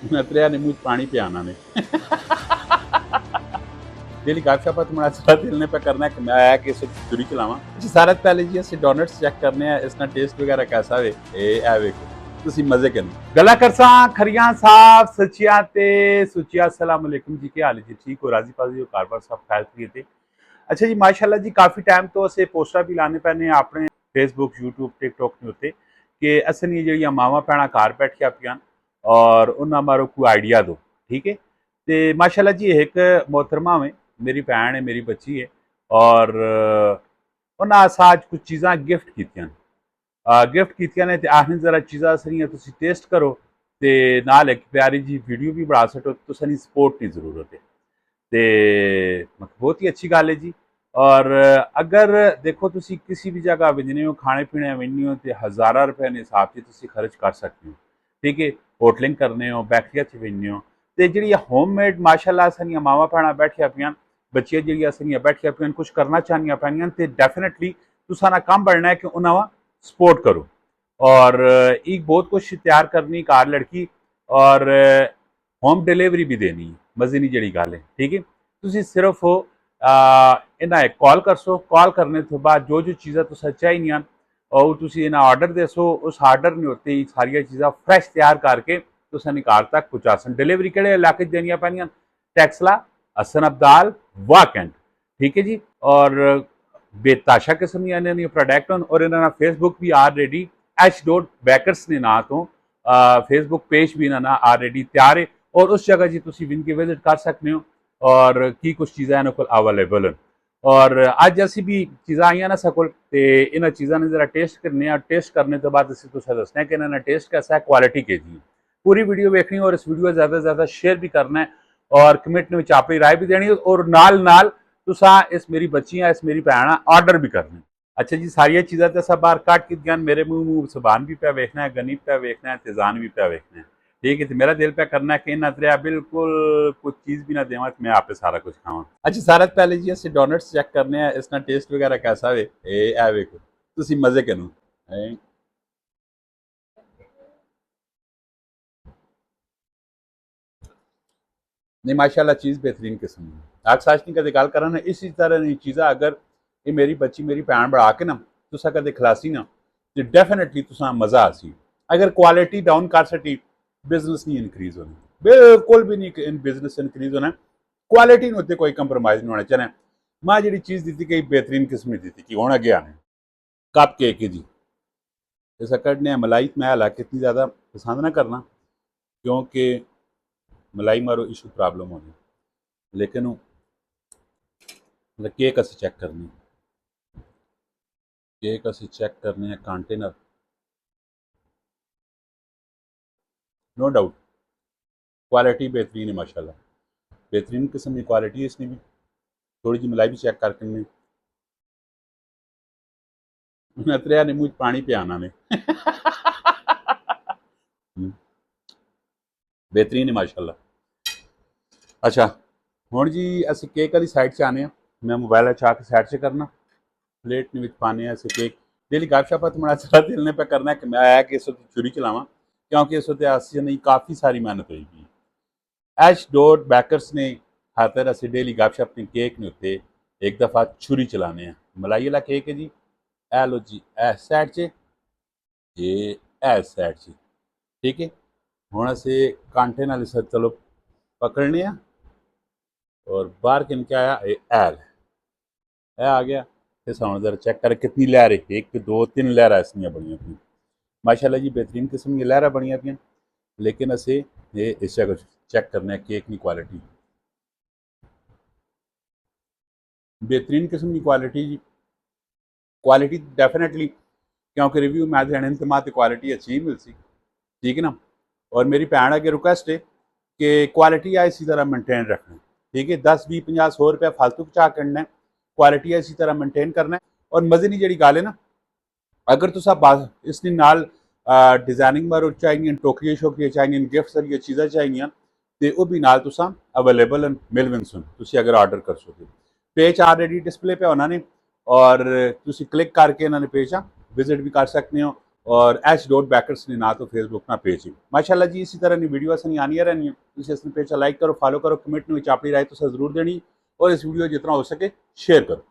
मैं त्रेया ने मुझ पानी पियाना ने डेली गपशप तुम्हारा सारा दिल ने पे करना है कि मैं आया कि इस चुरी चलावा जी सारा पहले जी असं डोनट्स चेक करने हैं इसका टेस्ट वगैरह कैसा वे ए वेखो ਤੁਸੀਂ ਮਜ਼ੇ ਕਰਨ ਗਲਾ ਕਰਸਾਂ ਖਰੀਆਂ ਸਾਫ ਸੱਚੀਆਂ ਤੇ ਸੁੱਚੀਆਂ अस्सलाम वालेकुम जी ਕੀ ਹਾਲ ਜੀ ठीक हो राजी पाजी हो कार बार सब खैर खरीद थे अच्छा जी माशाल्लाह जी काफ़ी टाइम तो असें पोस्टर भी लाने पैने अपने फेसबुक यूट्यूब टिकटॉक के उत्ते कि असन ये जी मावां भैणां घर बैठिया पियां और उन्होंने मारो कोई आइडिया दो ठीक है तो माशाल्लाह जी एक मोहतरमा में मेरी भैन है मेरी बच्ची है और उन्हें अस कुछ चीज़ा गिफ्ट कीतियां गिफ्ट कीतियां ने आखने जरा चीज़ा सरियां तुसी टेस्ट करो तो नाल एक प्यारी जी वीडियो भी बना सको तो तुसां सपोर्ट की जरूरत है तो बहुत ही अच्छी गल है जी और अगर देखो तुसी किसी भी जगह विजने हो खाने पीने वेजने हो तो हज़ारा रुपए के हिसाब से तुसी खर्च कर सकते हो ठीक है होटलिंग करने हो बैकरिया च वेजने हो तो जी होममेड माशाल्लाह सानिया मावां भैणां बैठिया पियां बच्चियां जी सानिया बैठिया पियां कुछ करना चाहनिया पैनियां तो डेफिनेटली तुसां काम बनना है कि उन्होंने सपोर्ट करो और एक बहुत कुछ तैयार करनी कार लड़की और होम डिलीवरी भी देनी है मजे की जी गल है ठीक है तुम सिर्फ इन्हें कॉल करसो कॉल करने तो बाद जो जो चीज़ा तुसा चाहिए और तुम इन्हें ऑर्डर देसो उस ऑर्डर ने उत्ते सारिया चीज़ा फ्रैश तैयार करके तुसा घर तक पहुँचा सन डिलीवरी किहड़े इलाके देनिया पैनियां टैक्सला हसन अब्दाल वाकैंड ठीक है जी और बेताशा किस्म दी प्रोडक्ट और इन्होंने फेसबुक भी ऑलरेडी h.bakers ने ना तो फेसबुक पेज भी इन्होंने ऑलरेडी तैयार है और उस जगह जी तुम विनके विजिट कर सकते हो और की कुछ चीज़ा इन्होंने को अवेलेबल हैं और अज असी भी चीज़ा आई ना सकोल तो इन्होंने चीज़ों ने जरा टेस्ट करने टेस्ट करने तो बाद असी तुसें दसना कि इन्होंने टेस्ट कैसा है क्वालिटी के जी पूरी वीडियो देखनी और इस वीडियो ज़्यादा से ज़्यादा शेयर भी करना है और कमेंट में अपनी राय भी देनी और नाल नाल तुसा इस मेरी बच्चियां इस मेरी भैन ऑर्डर भी करने अच्छा जी सारिया चीज़ा तो सब बाहर कट की मेरे मुँह जबान भी पे वेखना है गनी पे वेखना है तेजान भी पे वेखना है ठीक है तो मेरा दिल पे करना है कि इन्ना त्रिया बिल्कुल कुछ चीज़ भी ना देवा तो मैं आप सारा कुछ खावा अच्छा सारा पहले जी असं डोनट्स चेक करने हैं इसका टेस्ट वगैरह कैसा वे ए वेखो तुम मजे करो नहीं माशाल्लाह चीज़ बेहतरीन किस्म है आग साच नहीं कदे गल करा ना इसी तरह की चीज़ा अगर ये मेरी बच्ची मेरी भैन बढ़ा के ना तुसा कदे खिलासी ना तो डेफिनेटली तुसा मज़ा आसी अगर क्वालिटी डाउन कर सकी बिजनेस नहीं इनक्रीज होना बिल्कुल भी नहीं इन बिजनेस इनक्रीज होना क्वालिटी उत्ते कोई कंप्रोमाइज़ नहीं होना चाहिए मैं जी चीज़ दी कई बेहतरीन किस्म की दी कि हूँ अगे आने कप केक है जी इस कड़ने मलाई मैं हालांकि इतनी ज़्यादा पसंद ना करना क्योंकि मलाई मारो इशू प्रॉब्लम होनी लेकिन केक अस चेक करनी केक अस चेक करने हैं कांटे नाल नो डाउट क्वालिटी बेहतरीन है माशाल्लाह बेहतरीन किस्म की क्वालिटी है इसने भी थोड़ी जी मलाई भी चेक करके मैं त्रेया ने मुझ पानी पियाना ने बेहतरीन है माशाल्लाह अच्छा हुण जी अस केक वाली साइड से आने मैं मोबाइल अच्छा के साइड से करना प्लेट ने पाने अस केक डेली गपशप तुम्हारा सारा दिल ने पे करना है कि मैं आया कि इस छुरी चलावा क्योंकि इस उत्ते नहीं काफ़ी सारी मेहनत होगी h.bakers ने खातर अस डेली गपशप ने केक ने उत्ते एक दफ़ा छुरी चलाने हैं मलाई वाला केक है जी ए लो जी ए साइड से ये ए साइड से ठीक है हुण अस कांटे नाल इस चलो पकड़ने हैं और बाहर किन के आया ये एल है आ गया फिर सामने जरा चेक कर कितनी लहर है एक दो तीन लहर इसलिए बनिया पी माशाल्लाह जी बेहतरीन किस्म की लहर बनिया पी लेकिन असे ये इस जगह चेक करना है केक की क्वालिटी बेहतरीन किस्म की क्वालिटी जी क्वालिटी डेफिनेटली क्योंकि रिव्यू मैं देने तो मां क्वालिटी अच्छी ही मिल सी ठीक है ना और मेरी भैन अगे रिक्वेस्ट है कि क्वालिटी है इसी तरह मेनटेन रखना ठीक है 10-20-50-100 रुपया फालतू बचा करना है क्वालिटी है इसी तरह मेनटेन करना है और मजे की जी गल है ना अगर तुम इसने नाल डिजाइनिंग बार चाहिए टोकरियां शोकरियां चाहिए गिफ्ट सारिया चीज़ा चाहिए तो वह भी नाल तुसा अवेलेबल मिल वन सुन तुम अगर ऑर्डर कर सको पेज ऑलरेडी डिस्पले पे होना ने और तुम क्लिक करके इन्होंने पेज विजिट भी कर सकते हो और h.bakers ने ना तो फेसबुक ना पेज माशाल्लाह जी। इसी तरह की वीडियो असं आनिया रहनी तुम इस पेज लाइक करो, फॉलो करो, कमेंट में अपनी राय तो जरूर देनी और इस वीडियो जितना हो सके शेयर करो।